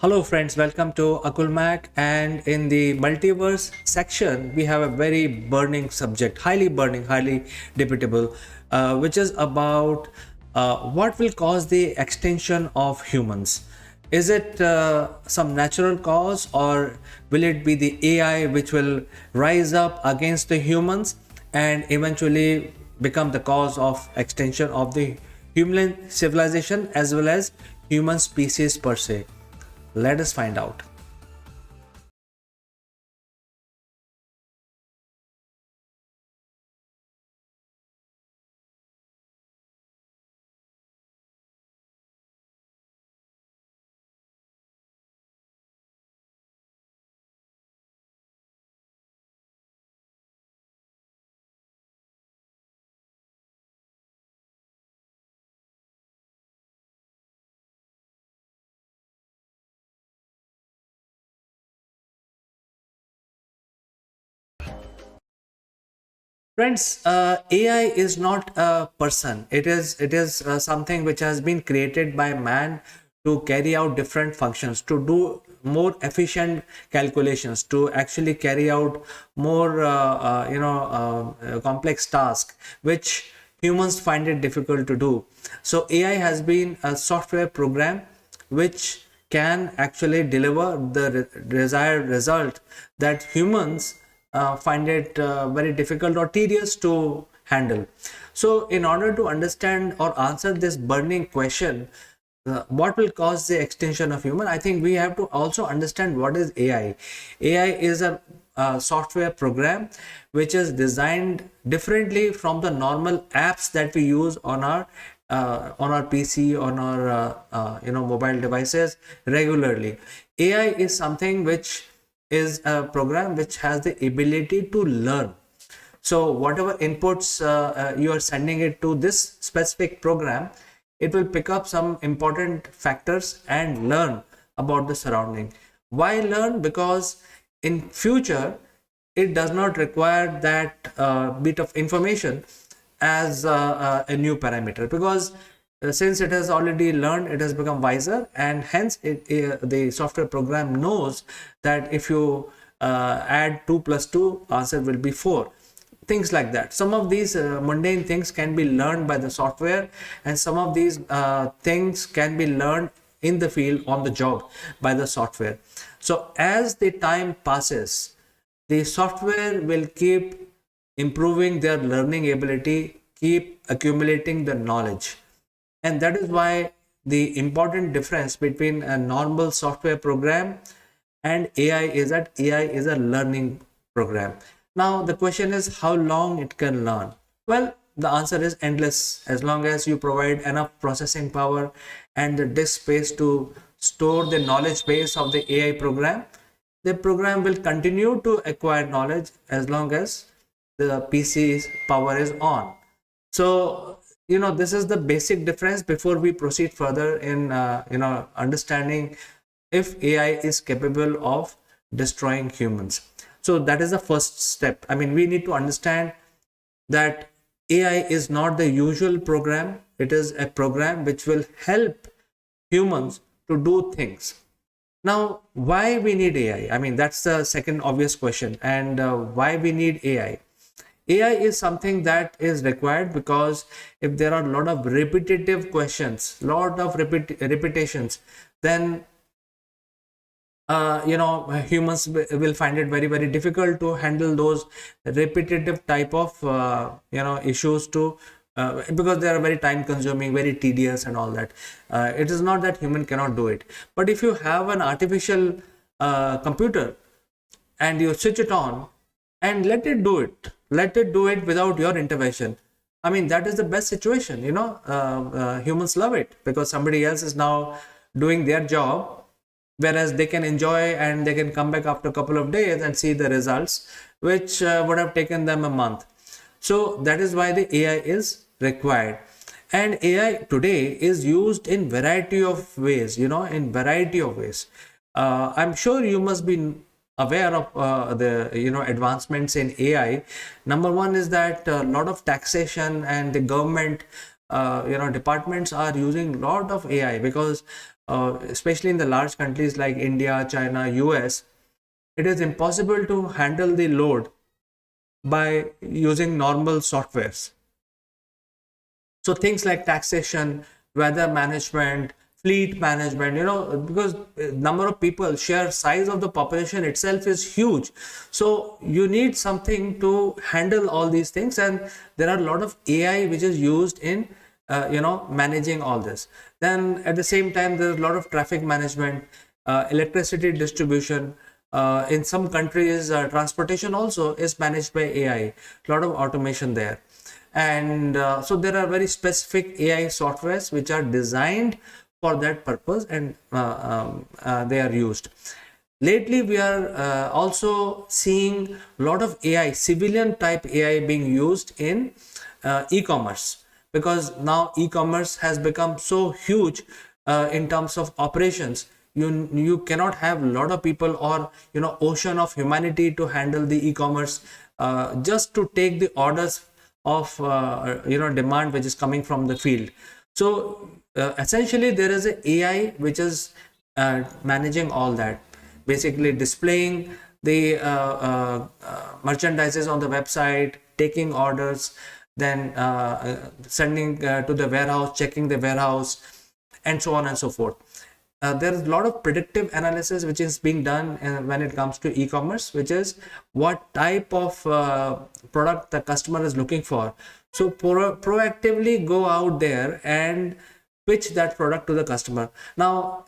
Hello friends, welcome to Akulmach, and in the multiverse section we have a very burning subject, highly burning, highly debatable, which is about what will cause the extinction of humans. Is it some natural cause, or will it be the AI which will rise up against the humans and eventually become the cause of extinction of the human civilization as well as human species per se? Let us find out. Friends, AI is not a person. It is something which has been created by man to carry out different functions, to do more efficient calculations, to actually carry out more complex tasks, which humans find it difficult to do. So AI has been a software program which can actually deliver the desired result that humans find it very difficult or tedious to handle. So, in order to understand or answer this burning question, what will cause the extinction of human, I think we have to also understand what is AI. AI is a software program which is designed differently from the normal apps that we use on our PC, on our mobile devices regularly. AI is something which is a program which has the ability to learn. So whatever inputs you are sending it to this specific program, it will pick up some important factors and learn about the surrounding. Why learn? Because in future it does not require that bit of information as a new parameter, because since it has already learned, it has become wiser, and hence the software program knows that if you add 2 plus 2, answer will be 4. Things like that. Some of these mundane things can be learned by the software, and some of these things can be learned in the field, on the job, by the software. So as the time passes, the software will keep improving their learning ability, keep accumulating the knowledge. And that is why the important difference between a normal software program and AI is that AI is a learning program. Now the question is how long it can learn. Well, the answer is endless, as long as you provide enough processing power and the disk space to store the knowledge base of the AI program. The program will continue to acquire knowledge as long as the PC's power is on. So this is the basic difference before we proceed further in understanding if AI is capable of destroying humans. So that is the first step. I mean, we need to understand that AI is not the usual program. It is a program which will help humans to do things. Now, why we need AI? I mean, that's the second obvious question. And why we need AI? AI is something that is required because if there are a lot of repetitive questions, lot of repetitions, then humans will find it very, very difficult to handle those repetitive type of issues to because they are very time consuming, very tedious and all that. It is not that human cannot do it, but if you have an artificial computer and you switch it on and let it do it without your intervention, I mean, that is the best situation. Humans love it because somebody else is now doing their job, whereas they can enjoy and they can come back after a couple of days and see the results, which would have taken them a month. So that is why the AI is required. And AI today is used in variety of ways, in variety of ways. I'm sure you must be aware of the advancements in AI. Number one is that a lot of taxation and the government departments are using a lot of AI, because especially in the large countries like India, China, US, it is impossible to handle the load by using normal softwares. So things like taxation, weather management, fleet management, because number of people, sheer size of the population itself is huge. So you need something to handle all these things, and there are a lot of AI which is used in managing all this. Then at the same time, there's a lot of traffic management, electricity distribution. In some countries, transportation also is managed by AI. A lot of automation there. And so there are very specific AI softwares which are designed for that purpose, and they are used. Lately, we are also seeing a lot of AI, civilian type AI being used in e-commerce, because now e-commerce has become so huge in terms of operations. You cannot have a lot of people or ocean of humanity to handle the e-commerce just to take the orders of demand which is coming from the field. So essentially there is a AI which is managing all that, basically displaying the merchandises on the website, taking orders, then sending to the warehouse, checking the warehouse, and so on and so forth. There is a lot of predictive analysis which is being done when it comes to e-commerce, which is what type of product the customer is looking for. So proactively go out there and pitch that product to the customer. Now,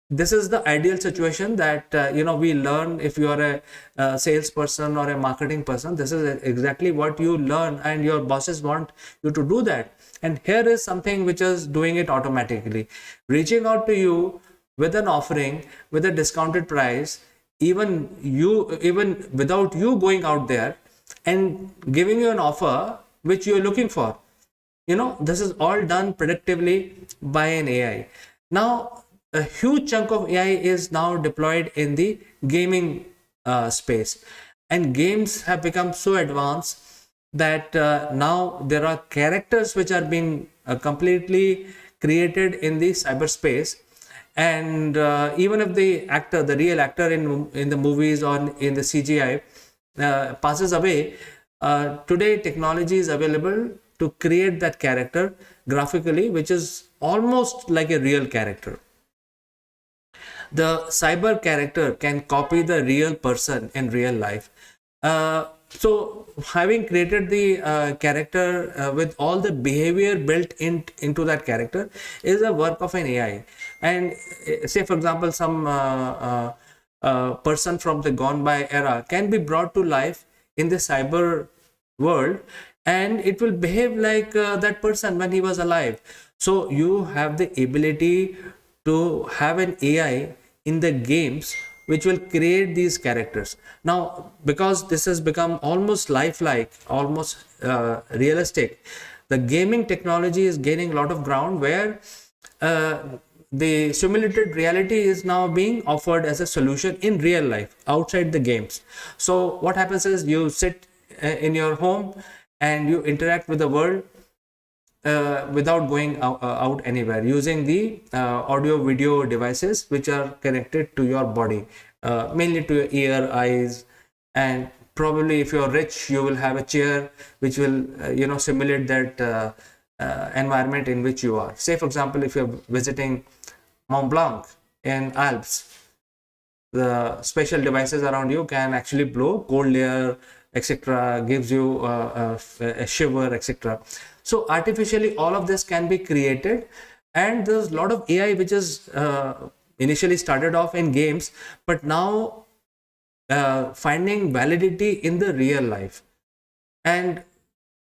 this is the ideal situation that we learn. If you are a salesperson or a marketing person, this is exactly what you learn, and your bosses want you to do that. And here is something which is doing it automatically, reaching out to you with an offering, with a discounted price, even without you going out there, and giving you an offer which you are looking for. This is all done predictively by an AI. Now, a huge chunk of AI is now deployed in the gaming space, and games have become so advanced that now there are characters which are being completely created in the cyberspace. And even if the real actor in the movies or in the CGI passes away, today technology is available to create that character graphically, which is almost like a real character. The cyber character can copy the real person in real life. So having created the character with all the behavior built into that character is a work of an AI. And say, for example, some person from the gone by era can be brought to life in the cyber world, and it will behave like that person when he was alive. So you have the ability to have an AI in the games which will create these characters. Now, because this has become almost lifelike, almost realistic, the gaming technology is gaining a lot of ground, where the simulated reality is now being offered as a solution in real life outside the games. So what happens is, you sit in your home and you interact with the world without going out anywhere, using the audio video devices which are connected to your body, mainly to your ear, eyes, and probably if you're rich, you will have a chair which will simulate that environment in which you are. Say, for example, if you're visiting Mont Blanc in Alps, the special devices around you can actually blow cold air, etc., gives you a shiver, etc. So artificially all of this can be created, and there's a lot of AI which is initially started off in games, but now finding validity in the real life. And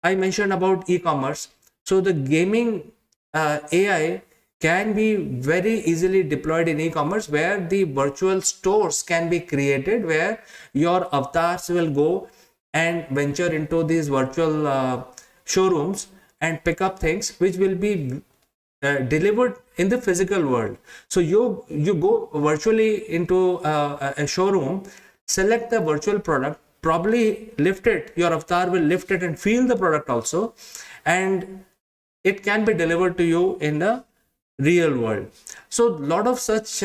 I mentioned about e-commerce. So the gaming AI can be very easily deployed in e-commerce, where the virtual stores can be created, where your avatars will go and venture into these virtual showrooms and pick up things which will be delivered in the physical world. So you go virtually into a showroom, select the virtual product, probably lift it, your avatar will lift it and feel the product also, and it can be delivered to you in the real world. So a lot of such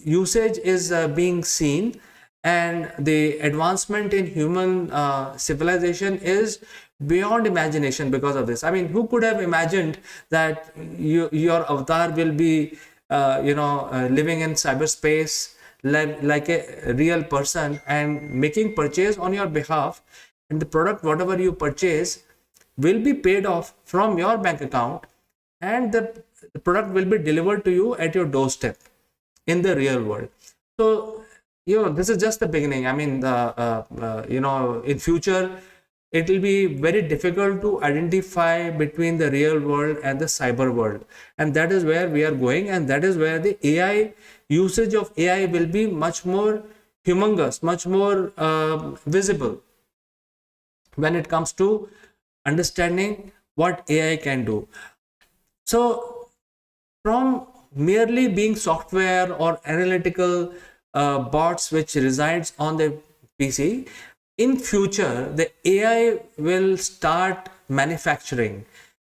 usage is being seen, and the advancement in human civilization is beyond imagination because of this. I mean, who could have imagined that your avatar will be living in cyberspace like a real person and making purchase on your behalf, and the product whatever you purchase will be paid off from your bank account, and the product will be delivered to you at your doorstep in the real world. So this is just the beginning. I mean, in future it will be very difficult to identify between the real world and the cyber world, and that is where we are going, and that is where the AI usage of AI will be much more humongous, much more visible when it comes to understanding what AI can do. So from merely being software or analytical bots which resides on the PC, in future the AI will start manufacturing,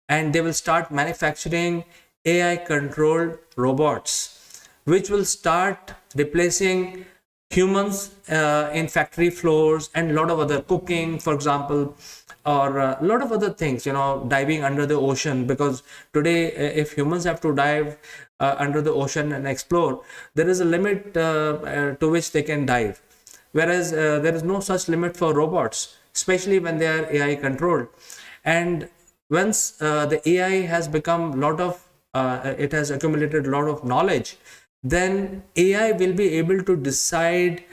and they will start manufacturing AI controlled robots which will start replacing humans in factory floors, and a lot of other cooking, for example, or a lot of other things, diving under the ocean, because today if humans have to dive under the ocean and explore, there is a limit to which they can dive, whereas there is no such limit for robots, especially when they are AI controlled. And once the AI has become it has accumulated a lot of knowledge, then AI will be able to decide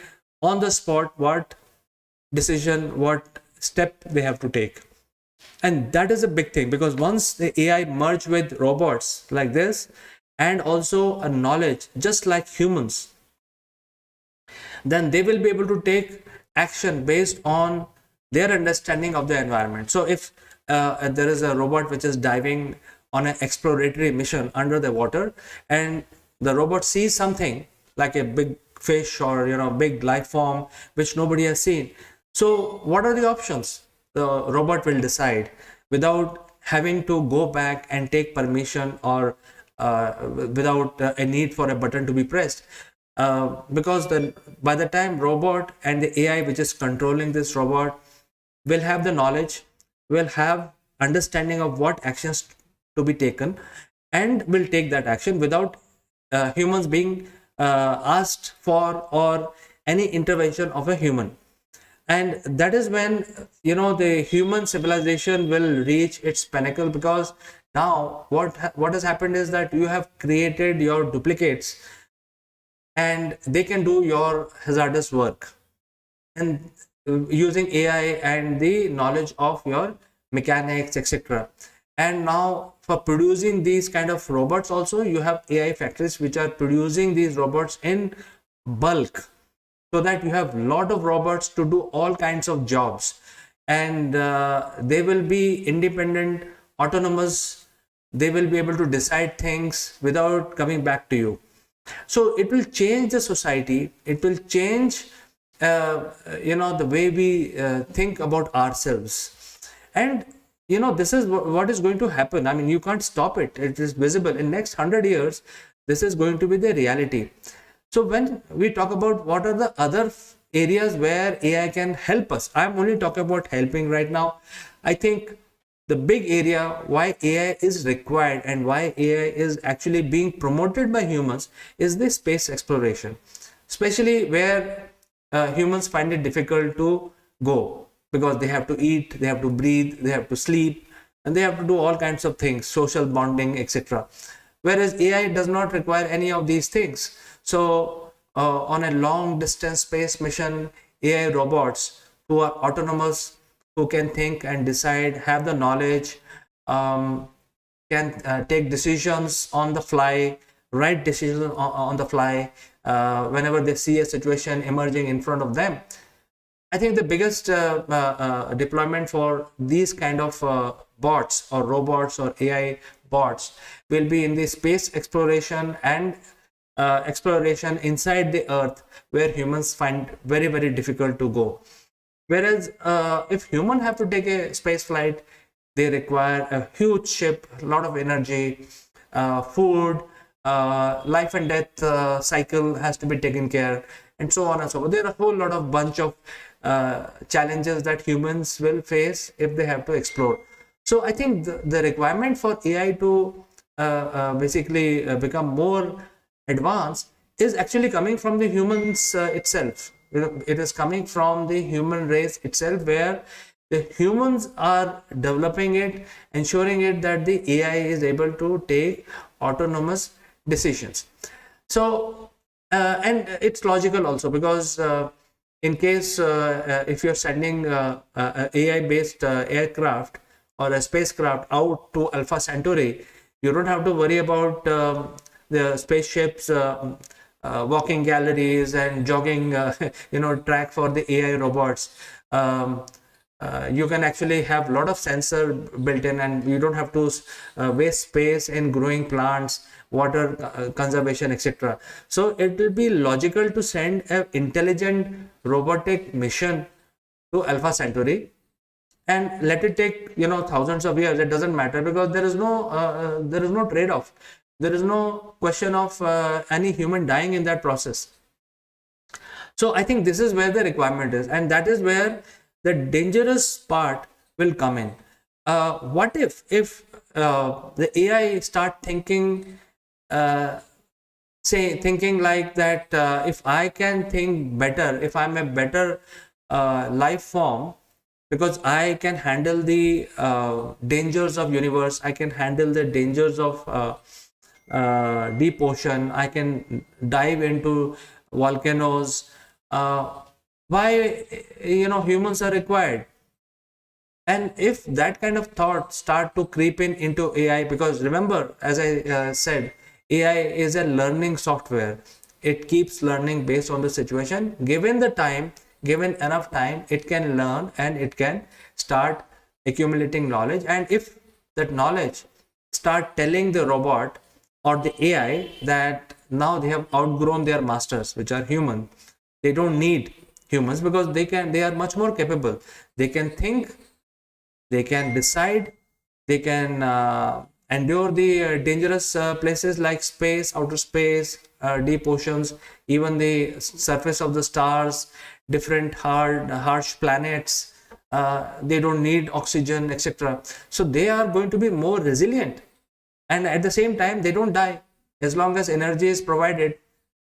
on the spot what step they have to take. And that is a big thing, because once the AI merge with robots like this, and also a knowledge just like humans, then they will be able to take action based on their understanding of the environment. So if there is a robot which is diving on an exploratory mission under the water, and the robot sees something like a big fish or big life form which nobody has seen, so what are the options? The robot will decide without having to go back and take permission, or without a need for a button to be pressed, because by the time robot and the AI which is controlling this robot will have the knowledge, will have understanding of what actions to be taken, and will take that action without humans being asked for, or any intervention of a human. And that is when the human civilization will reach its pinnacle, because now what has happened is that you have created your duplicates, and they can do your hazardous work, and using AI and the knowledge of your mechanics, etc. And now for producing these kind of robots also, you have AI factories which are producing these robots in bulk, so that you have a lot of robots to do all kinds of jobs, and they will be independent, autonomous. They will be able to decide things without coming back to you. So it will change the society. It will change the way we think about ourselves. And this is what is going to happen. I mean, you can't stop it. It is visible. In next 100 years, this is going to be the reality. So when we talk about what are the other areas where AI can help us, I'm only talking about helping right now. I think the big area why AI is required and why AI is actually being promoted by humans is the space exploration, especially where humans find it difficult to go, because they have to eat, they have to breathe, they have to sleep, and they have to do all kinds of things, social bonding, etc. Whereas AI does not require any of these things. So on a long distance space mission, AI robots who are autonomous, who can think and decide, have the knowledge, can take decisions on the fly, right decisions on the fly, whenever they see a situation emerging in front of them. I think the biggest deployment for these kind of bots or robots or AI bots will be in the space exploration and exploration inside the earth, where humans find very, very difficult to go. Whereas if humans have to take a space flight, they require a huge ship, a lot of energy, food, life and death cycle has to be taken care, and so on and so forth. There are a whole lot of bunch of challenges that humans will face if they have to explore. So I think the requirement for AI to basically become more advanced is actually coming from the humans itself. It is coming from the human race itself, where the humans are developing it, ensuring it that the AI is able to take autonomous decisions. So and it's logical also, because in case if you're sending AI based aircraft or a spacecraft out to Alpha Centauri, you don't have to worry about the spaceships walking galleries and jogging track for the AI robots. You can actually have a lot of sensor built in, and you don't have to waste space in growing plants, water conservation, etc. So it will be logical to send an intelligent robotic mission to Alpha Centauri and let it take thousands of years. It doesn't matter, because there is no trade-off. There is no question of any human dying in that process. So I think this is where the requirement is, and that is where the dangerous part will come in. What if the AI start thinking thinking like that, if I can think better, if I'm a better life form, because I can handle the dangers of universe, I can handle the dangers of deep ocean, I can dive into volcanoes, why humans are required? And if that kind of thought start to creep into AI, because remember, as I said, AI is a learning software. It keeps learning based on the situation. Given the time, given enough time, it can learn and it can start accumulating knowledge. And if that knowledge start telling the robot or the AI that now they have outgrown their masters, which are human, they don't need humans, because they are much more capable. They can think, they can decide, they can endure the dangerous places like space, outer space, deep oceans, even the surface of the stars, different harsh planets. They don't need oxygen, etc. So they are going to be more resilient, and at the same time they don't die. As long as energy is provided,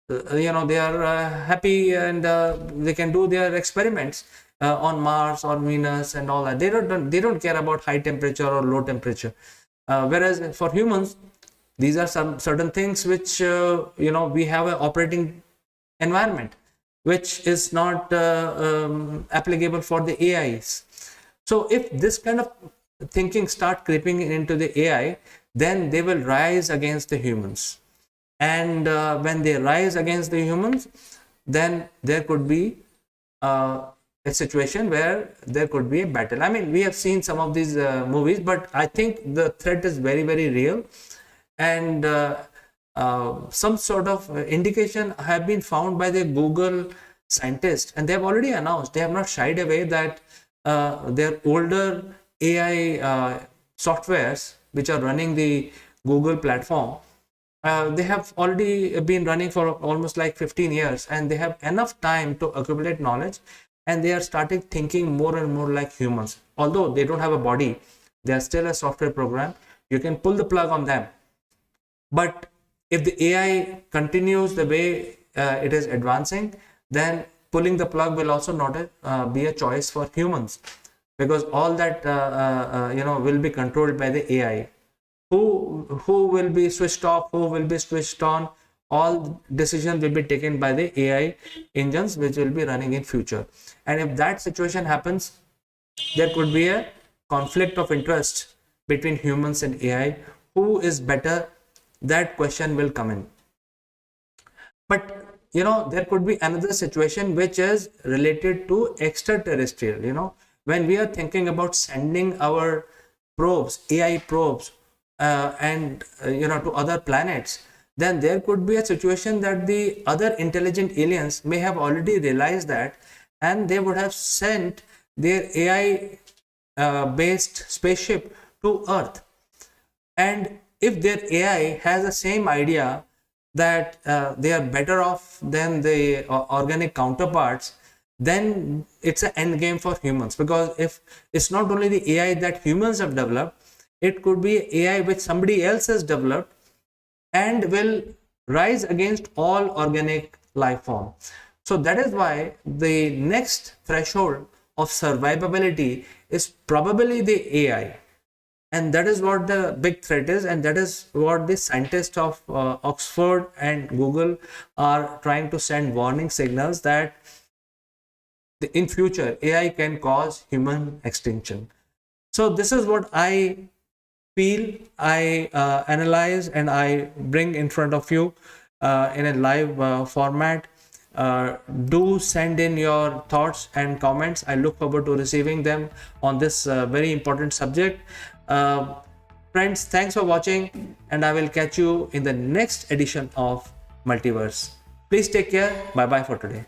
they are happy, and they can do their experiments on Mars or Venus and all that. They don't care about high temperature or low temperature. Whereas for humans, these are some certain things which we have an operating environment which is not applicable for the AIs. So if this kind of thinking start creeping into the AI, then they will rise against the humans. And when they rise against the humans, then there could be a situation where there could be a battle. I mean, we have seen some of these movies, but I think the threat is very, very real. And some sort of indication have been found by the Google scientists, and they have already announced, they have not shied away, that their older AI softwares which are running the Google platform, they have already been running for almost like 15 years, and they have enough time to accumulate knowledge, and they are starting thinking more and more like humans. Although they don't have a body, they are still a software program. You can pull the plug on them. But if the AI continues the way it is advancing, then pulling the plug will also not be a choice for humans, because all that will be controlled by the AI. Who will be switched off, who will be switched on, all decisions will be taken by the AI engines which will be running in future. And if that situation happens, there could be a conflict of interest between humans and AI. Who is better? That question will come in. But there could be another situation which is related to extraterrestrial. When we are thinking about sending our probes, AI probes, and to other planets, then there could be a situation that the other intelligent aliens may have already realized that, and they would have sent their AI based spaceship to Earth. And if their AI has the same idea that they are better off than the organic counterparts, then it's an end game for humans. Because if it's not only the AI that humans have developed, it could be AI which somebody else has developed and will rise against all organic life form. So that is why the next threshold of survivability is probably the AI. And that is what the big threat is, and that is what the scientists of Oxford and Google are trying to send warning signals, that in future AI can cause human extinction. So this is what I feel, I analyze, and I bring in front of you in a live format. Do send in your thoughts and comments. I look forward to receiving them on this very important subject. Friends, thanks for watching, and I will catch you in the next edition of Multiverse. Please take care. Bye bye for today.